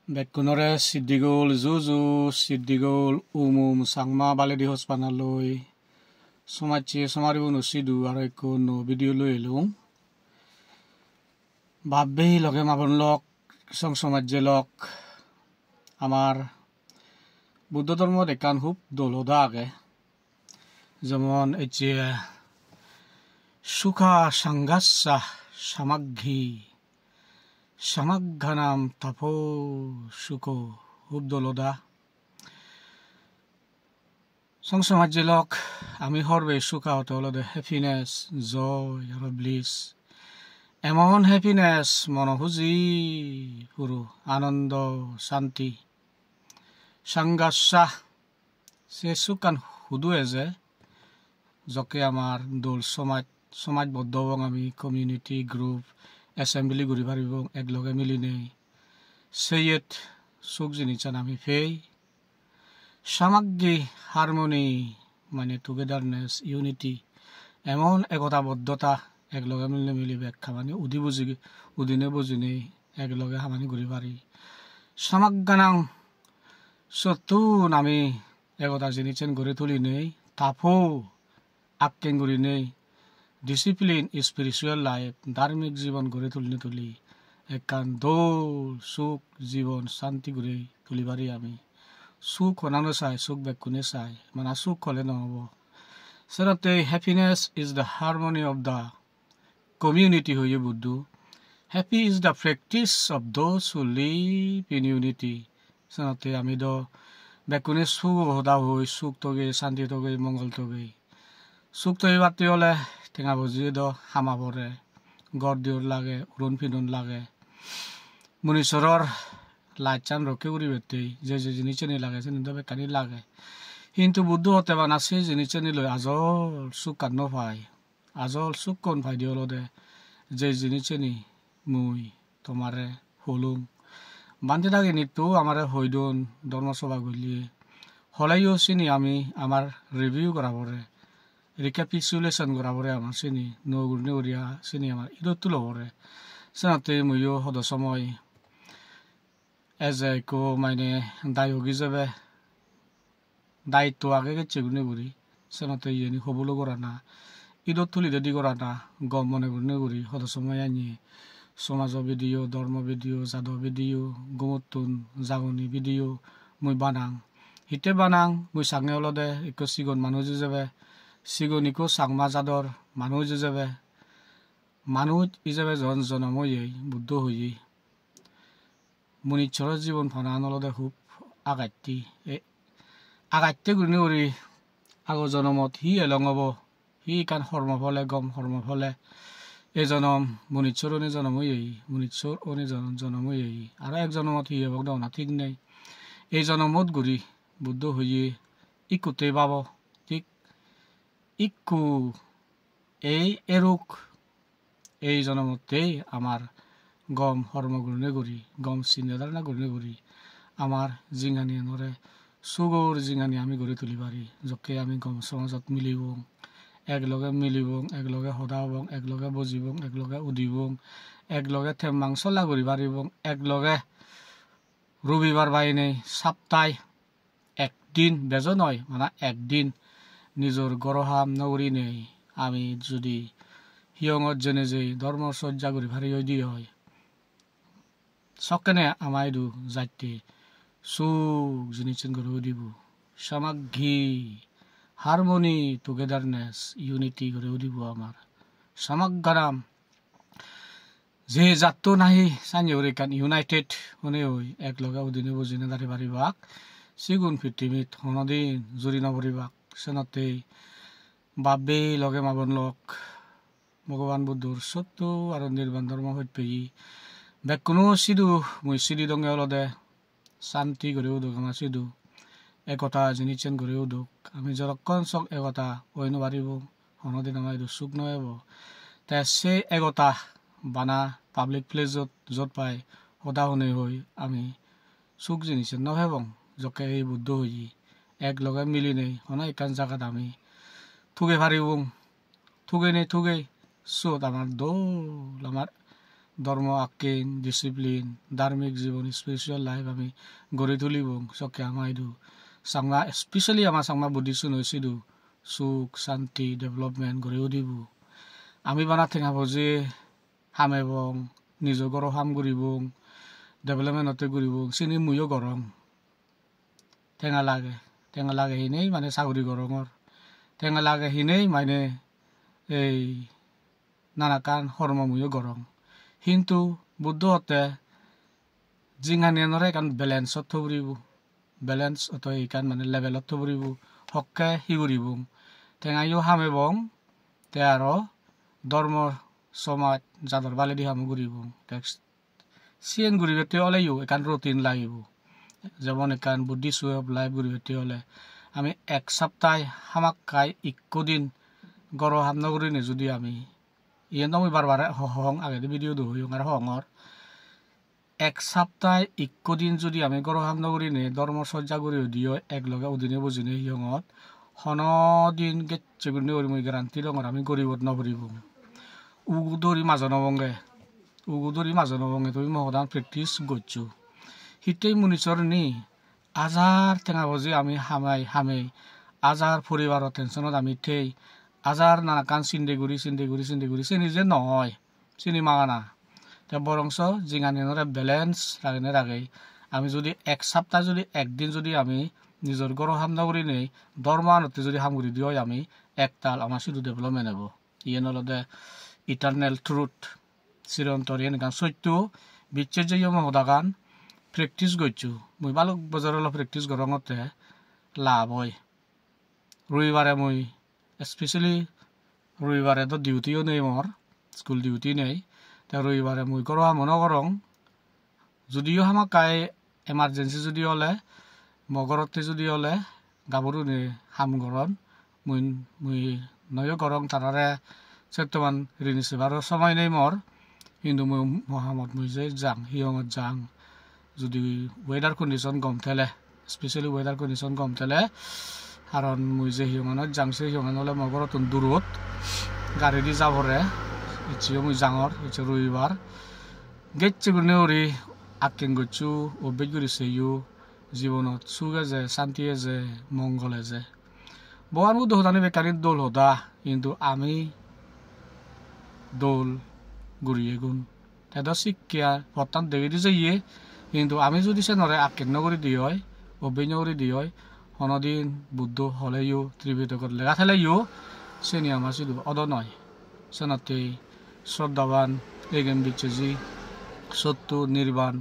Bekunore Siddigol Zuzu Siddigol Sangma Baledi Hospanaloi Somachi Somaribuno Sidu Areko no video loelung Babbe Loge Mabonlok Song Somajelok Amar Buddha Dormo de Kanhup Dolodage Zamon Eche Sukha Sangasa Samaghi Samaghanam tapo suko hubdoloda Song Somajelok Ami horbe suka otolode happiness, joy, or bliss. Emon happiness monohuji puru anando santi. Sangasa se sukan hudueze joke amar dol somaj boddobong ami community group assembly guri paribong egloge miline seyet suk jinichan ami fei samaggi harmony মানে togetherness unity emon ekota boddota egloge milne mili bekha মানে udine bujine egloge hamani guri pari samagganang sotu nami egota jinichan guri tuline tapo akken guri nei discipline spiritual life dharmic জীবন গড়ে তুলি একান দোল সুখ জীবন শান্তি গড়ে তুলিবারি আমি সুখ হনানো চাই সুখ বেকুনে চাই মানে সুখ হলে নহব সেরতে happiness is the harmony of the community হয়ে বুদ্ধু happy is the practice of those who live in unity সেরতে আমি দ বেকুনে সুখ হদা হই সুখ তগে শান্তি তগে মঙ্গল তগে সুখ তগে বাতি হলে টেঙা ভজি দ হামা পরে গড় দিওর লাগে উড়ন ফিরন লাগে মনীশ্বরর লাইচান রকে উড়ি বেতে যে জিনিসনি লাগে সে বেকানি লাগে কিন্তু বুদ্ধ হতে বানা সে জিনিসনি লই আজল সুখ কান্ন পাই আজল সুখ কোন পাই দিওল দে যে জিনিসনি মুই তোমারে হলুম বান্ধে থাকে নিতো আমারে হইদন ধর্মসভা গলিয়ে হলাইও চিনি আমি আমার রিভিউ করা পরে রিক্যাপিচুলেশন করা পরে আমার চিনি নগুরনে উড়িয়া চিনি আমার ইদত তুলো পরে সেনাতে মইও হদ সময় এজাইকো মানে দায়ক হিসেবে দায়িত্ব আগে গেছে গুনে গুড়ি সেনাতে ইয়েনি হবলো করা না ইদত তুলি দেদি করা না গম মনে গুনে গুড়ি হদ সময় আনি সমাজ ভিডিও ধর্ম ভিডিও যাদব ভিডিও গোমতুন জাগনি ভিডিও মুই বানাং হিতে বানাং মুই সাংনে হলদে একো সিগন মানুষ হিসেবে সিগনিকো সাংমা যাদর মানুষ হিসেবে মানুষ হিসেবে জন্ম হয়ে বুদ্ধ হয়ে মনীশ্বরের জীবন ফানান হলদে খুব আগাইতে গুণি উড়ি আগৰ জনমত হি এলং হব হি কান কৰ্মফলে গম কৰ্মফলে এই জনম মনীশ্বৰ অনি জনম হয়ে মনীশ্বৰ অনি জনম হয়ে আর এক জনমত হি হব না ঠিক নেই এই জনমত গুড়ি বুদ্ধ হয়ে ইকুতে পাব ঠিক ইকু এই এরুক এই জনমতেই আমার গম কর্ম গুণে গুড়ি গম চিন্তাধারণা গুণে গুড়ি আমার জিঙানি নরে সুগর জিঙানি আমি গড়ে তুলি পারি যকে আমি গম সমাজত মিলিব একলগে মিলিব একলগে সদাব একলগে বজিব একলগে উদিব একলগে থেম মাংসলা করি পারিব একলগে রবিবার বাইনে সপ্তাহে একদিন বেজ নয় মানে একদিন নিজর গরহাম নগরী নেই আমি যদি হিয়ঙত জেনে যে ধর্ম সজ্জা করি ভারি দি হয় সকেনে আমায় দু যাইতে সুখ জিনিস করে দিব সামাগ্রী হারমোনি টুগেদারনেস ইউনিটি করে দিব আমার সামাগ্রাম যে জাত নাহি সানি কান ইউনাইটেড হনে হই একলগে উদিনে বুজিনে দাঁড়ি পারিবাক সিগুণ পৃথিবীত হনদিন জুৰি নপৰিবাক সেনতে বাবে লগে মাবন লক ভগবান বুদ্ধৰ সত্য আৰু নিৰ্বাণ ধৰ্ম সত্যি বেকুনো সিধু মই সিধি দঙে অলদে শান্তি কৰি উদক আমাৰ সিধু একতা জিনিচেন কৰি উদক আমি যৰকন চক একতা অইন পাৰিব হনদিন আমাৰ সুখ নহব তে সেই একতা বানা পাব্লিক প্লেছত য'ত পাই সদা শুনে হৈ আমি সুখ জিনিচেন নহবং যকে এই বুদ্ধ হই এক লগে মিলি নেই হনা একান জায়গাত আমি থুগে পারিব থুগে নেই থুগে সুত আমার দোল আমার ধর্ম আকিন ডিসিপ্লিন ধার্মিক জীবন স্পিরিচুয়াল লাইফ আমি গড়ি তুলিব সকে আমাইদু সাংমা স্পেশালি আমার সাংমা বুদ্ধিষ্ট নইছিদু সুখ শান্তি ডেভেলপমেন্ট গড়ি উঠিব আমি বানা থেঙাব যে হামেবং নিজ গড় হাম গরিবং ডেভেলপমেন্টতে গরিবং চিনি মুইও গরং টেঙা লাগে হিনেই মানে চাকরি গরঙর টেঙা লাগে হিনেই মানে এই নানাকান কর্ম মুইও গরং কিন্তু বুদ্ধ হতে জিঙানিয়ানরে এখান বেলেন্সত থবরিব বেলেন্স অত এইখান মানে লেভেলত থবরিব হকে হিগুরিব টেঙাইও হামেবং তে আরো ধর্ম সমাজ যাদর বালেদি হামু গুরিব সিএন গুরিবেতে হলেও এখান রুটিন লাগিব যেমন এখান বুদ্ধিষ্ট ওয়ে অফ লাইফ গুরিবেতে হলে আমি এক সপ্তাহ হামাক খাই 21 দিন গড় হামনগরিনে যদি আমি ইয়েন আমি বারবারে হং আগে ভিডিও দু হইং আর হংর এক সপ্তাহ 21 দিন যদি আমি গড় হামনগরিনে ধর্ম সজ্জা গুরি দিও একলগে উদিনে বুজিনে হিয়ঙত হনদিন গেচ্চেগুনে ওরি মই গ্যারান্টি দঙর আমি গরিবত নভরিব উগুদরি মাজনবঙ্গে তুমি মহদান প্রেক্টিস গচ্ছু হিতেই মুনিচর নি আজার টেঙা বজি আমি হামে আজার পরিবার টেনশনত আমি থেই আজার নানাকান চিন্দেগুড়ি সে নিজে নহয় চিনি মাগানা তে বরংস জিঙানিনরে ব্যালেন্স রাগে আমি যদি এক সপ্তাহ যদি একদিন যদি আমি নিজের গড় হামনা করি নেই ধর্মানতে যদি হামগুড়ি দিও আমি একতাল আমার শুধু ডেভেলপমেন্ট হব ইয়েন হলদে ইটারনাল ট্রুথ চিরন্তরিয়ান গান সত্য বিচ্ছেদ যে মহদাগান প্রেক্টিস গচ্ছু মুই বালুক বজার প্রেক্টিস গরঙতে লাভ হয় রবিবারে মুই স্পেশালি রবিবারে তো ডিউটিও নেই মোর স্কুল ডিউটি নেই তে রবিবারে মুই গড় হামো নগরং যদিও হামাক কাই এমার্জেন্সি যদি হলে মগরতে যদি হলে গাবরু নে হাম গরন মুই নয় গরং তারারে সেতমান ঋণী সেবার সময় নেই মোর কিন্তু মুই মহামত মুই যে যাং হিয়ঙত যাং যদি ওয়েদার কন্ডিশন গম থেলে স্পেশালি ওয়েদার কন্ডিশন গম থেলে কারণ মুই যে হিয়ঙত যাংছে হিয়ঙত হলে মগরতন দূরত গাড়ি দি যাবরে ইচ্ছেও মুই যাঙর ইচ্ছে রবিবার গেচ্ছে গুনে ওরি আকিং গচ্ছু অভ্যেস করিছেও জীবনত সুখে যে শান্তিয়ে যে মঙ্গলে যে বহান বুদ্ধ হতানি বেকারির দোল হতা কিন্তু আমি দোল গুড়িয়ে গুণ তেদর শিক্ষা বর্তান দেখে দি যাইয়ে কিন্তু আমি যদি সে নরে আকিং নগরী দি হয় অভ্যেস নগরী দি হয় হনদিন বুদ্ধ হলেও ত্রিবেদকর লেখা থেলেও সেনি আমার শুধু অদ নয় সেনাতে শ্রদ্ধাবান এগেন বিচ্ছেজি সত্য নির্বাণ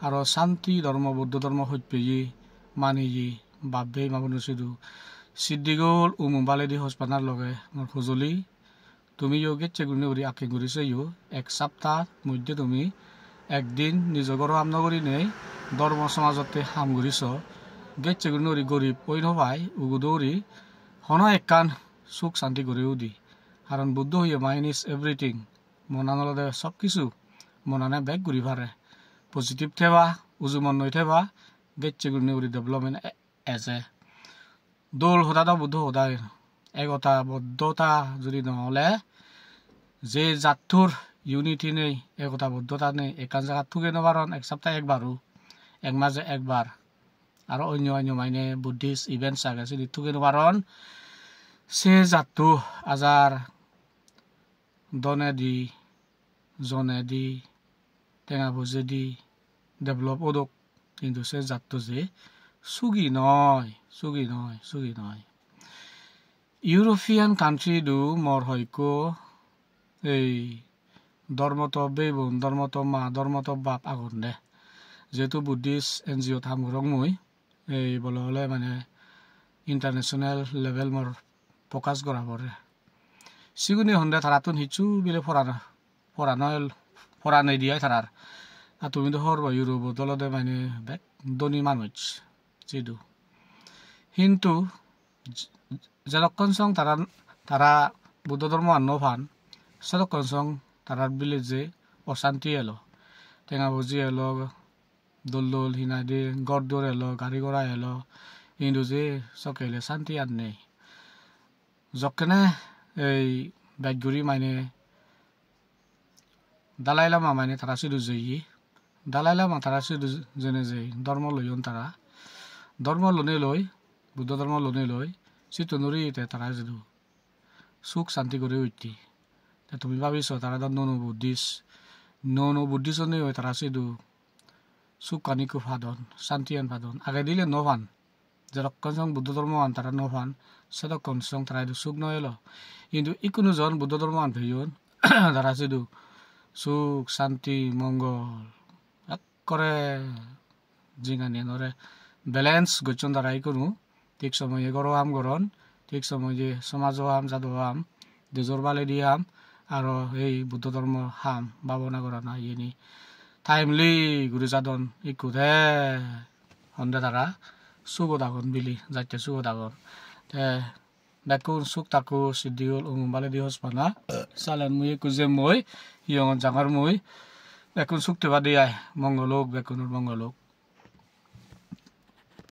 আর শান্তি ধর্ম বৌদ্ধ ধর্ম সত্যি মানিজি বাব্যে মাবনো শুধু সিদ্ধিগোল বালেদি হসপানার লগে মোর সঁজুলি তুমি গেছে গুণে উড়ি আঁকি ঘুরিছেও এক সপ্তাহ মধ্যে তুমি একদিন নিজ ঘর হাম নগরী নেই ধর্ম সমাজতে হাম ঘুরিছ গেছে গুণে উড়ি গরিব ওই নভাই উগুদৌরি হন একখান সুখ শান্তি গড়েও দি কারণ বুদ্ধ হইয়ে মাইন্ড ইজ এভরিথিং মনানলদে সব কিছু মনানে বেগ ঘুরি পারে পজিটিভ থেবা উজুমন নই থেবা গেছে গুণে উড়ি ডেভেলপমেন্ট এজে দোল সদায় বুদ্ধ সদায় একতা বদ্ধতা যদি নহলে যে জাতটোর ইউনিটি নেই একতা বদ্ধতা নেই একান জায়গা থুকে নবারণ এক সপ্তাহে একবারও এক মাঝে একবার আর অন্য মাইনে বুদ্ধিস্ট ইভেন্ট সাগে যদি থুকে নবারণ সে জাতটো আজার দনে দি জনে দি টেঙা ভোজে দি ডেভেলপ ওদক কিন্তু সে জাতটো যে সুগি নয় ইউরোপিয়ান কান্ট্রি দু মর হয়কো এই ধর্মত বেবুন ধর্মত মা ধর্মত বাপ আগুন দে যেহেতু বুদ্ধিস্ট NGO থামগরং মুই এই বলে হলে মানে ইন্টারন্যাশনাল লেভেল মর ফোকাস করা পরে সিগুনি হন্দে তারাতুন হিচু বিলে ফরানাই দিয়াই তারার আর তুমি তো হরবা ইউরোপ দলদে মানে বেক ধনী মানুষ যেদু কিন্তু যেরকম সং তারা বুদ্ধ ধর্ম আন্ন ফান সেরকম সং তারার বিলেজে অশান্তি এলো টেঙা ভুজি এলো দোল হিনাই দিয়ে গড় দৌড় এলো গাড়ি ঘোড়া এলো কিন্তু যে সকেলে শান্তি আর নেই যকেনে এই ব্যাগগুড়ি মানে Dalai Lama মানে তারা শুধু যেই Dalai Lama তারা শুধু জেনে যে ধর্ম লইন তারা ধর্ম লনে লই বুদ্ধ ধর্ম লনে লই সিতনুরি তে তারা শুধু সুখ শান্তি করে উঠতি তে তুমি ভাবিছো তারা ননো বুদ্ধিস্ট নে হয় তারা শুধু সুখ কানিকু ফাদন শান্তি আন ফাদন আগে দিলে নভান যেরকম সং বুদ্ধ ধর্ম আন তারা নভান সেরকম সং তারা সুখ নয় এলো কিন্তু ইকুনো জন বুদ্ধ ধর্ম আন ভেয়ন তারা শুধু সুখ শান্তি মঙ্গল করে জিঙানি নরে ব্যালেন্স গচ্ছন তারা ইকুনো ঠিক সময়ে গরো আম গরন ঠিক সময়ে সমাজ হাম জাদু হাম দেজর বালে দি হাম আর এই বুদ্ধ ধর্ম হাম ভাবনা করা না ইয়েনি টাইমলি গুরু যাদন ইকুদে হন্দে তারা সুগদাগন বিলি যাইতে সুগদাগন তে বেকুন সুখ তাকু সিদ্ধিউল বালে দি হসপানা সালেন মুই কুজে মই ইয়ন জাঙার মুই বেকুন সুখ তেবা দিয়াই মঙ্গলোক বেকুনুর মঙ্গলোক